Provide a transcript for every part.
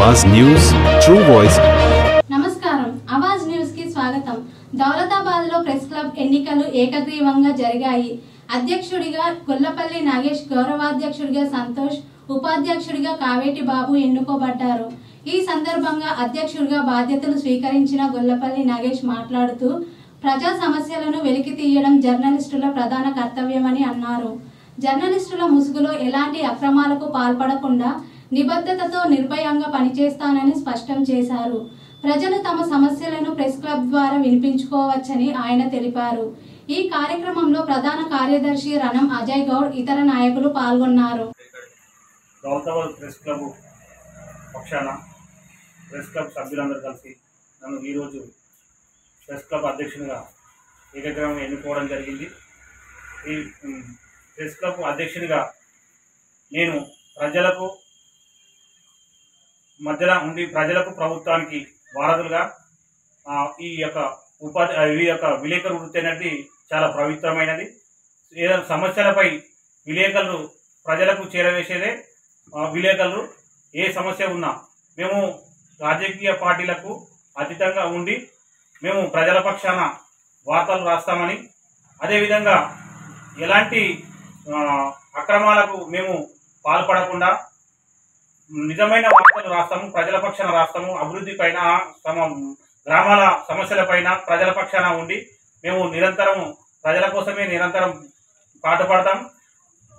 आवाज news true voice. నమస్కారం Awaaz news కి స్వాగతం। దౌలతాబాద్ లో ప్రెస్ క్లబ్ ఎన్నికలు ఏకగ్రీవంగా జరిగాయి। అధ్యక్షుడిగా గొల్లపల్లి నాగేష్, గౌరవాధ్యక్షుడిగా సంతోష్, ఉపాధ్యక్షుడిగా కావేటి బాబు ఎన్నుకోబడ్డారు। ఈ సందర్భంగా అధ్యక్షుడిగా బాధ్యతలు స్వీకరించిన గొల్లపల్లి నాగేష్ మాట్లాడుతూ ప్రజా సమస్యలను వెలికి తీయడం జర్నలిస్టుల ప్రధాన కర్తవ్యమని అన్నారు। జర్నలిస్టుల ముసుగులో ఎలాంటి అక్రమాలకు పాల్పడకుండా నిబద్ధతతో నిర్భయంగా పనిచేస్తానని స్పష్టం చేశారు। ప్రజలు తమ సమస్యలను ప్రెస్ క్లబ్ ద్వారా వినిపించుకోవచ్చని ఆయన తెలిపారు। ఈ కార్యక్రమంలో ప్రధాన కార్యదర్శి రణం అజయ్ గౌడ్, ఇతర నాయకులు పాల్గొన్నారు। దౌలతాబాద్ ప్రెస్ క్లబ్ పక్షాన ప్రెస్ క్లబ్ సభ్యులందరూ కలిసి నన్ను ఈరోజు ప్రెస్ క్లబ్ అధ్యక్షునిగా ఏకగ్రీవంగా ఎన్నుకోవడం జరిగింది। ఈ ప్రెస్ క్లబ్ అధ్యక్షునిగా నేను ప్రజలకు మధ్యలో ఉండి ప్రజలకు ప్రభుత్వానికి వారధులుగా ఈ యొక్క విలేకరు వృత్తి అనేది చాలా పవిత్రమైనది। ఏదైనా సమస్యలపై విలేకరులు ప్రజలకు చేరవేసేదే విలేకరులు। ఏ సమస్య ఉన్నా మేము రాజకీయ పార్టీలకు అతీతంగా ఉండి మేము ప్రజల పక్షాన వార్తలు రాస్తామని, అదేవిధంగా ఎలాంటి అక్రమాలకు మేము పాల్పడకుండా నిజమైన వార్తలు రాస్తాము, ప్రజల పక్షాన రాస్తాము। అభివృద్ధి పైన, తమ గ్రామాల సమస్యలపైన ప్రజల పక్షాన ఉండి మేము నిరంతరం ప్రజల కోసమే నిరంతరం పాటుపడతాం।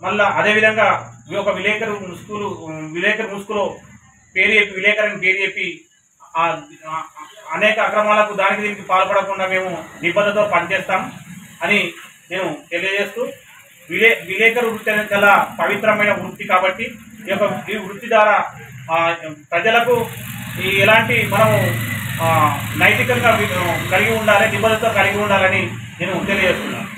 మళ్ళా అదేవిధంగా ఈ యొక్క విలేకరు ముసుగులో విలేకరుని పేరు చెప్పి అనేక అక్రమాలకు దానికి దీనికి పాల్పడకుండా మేము నిబద్ధతతో పనిచేస్తాం అని నేను తెలియజేస్తూ, విలేకరు వృత్తి అనేది చాలా పవిత్రమైన వృత్తి కాబట్టి ఈ వృత్తి ద్వారా ప్రజలకు ఎలాంటి మనము నైతికంగా కలిగి ఉండాలి, నిబద్ధత కలిగి ఉండాలని నేను తెలియజేస్తున్నాను।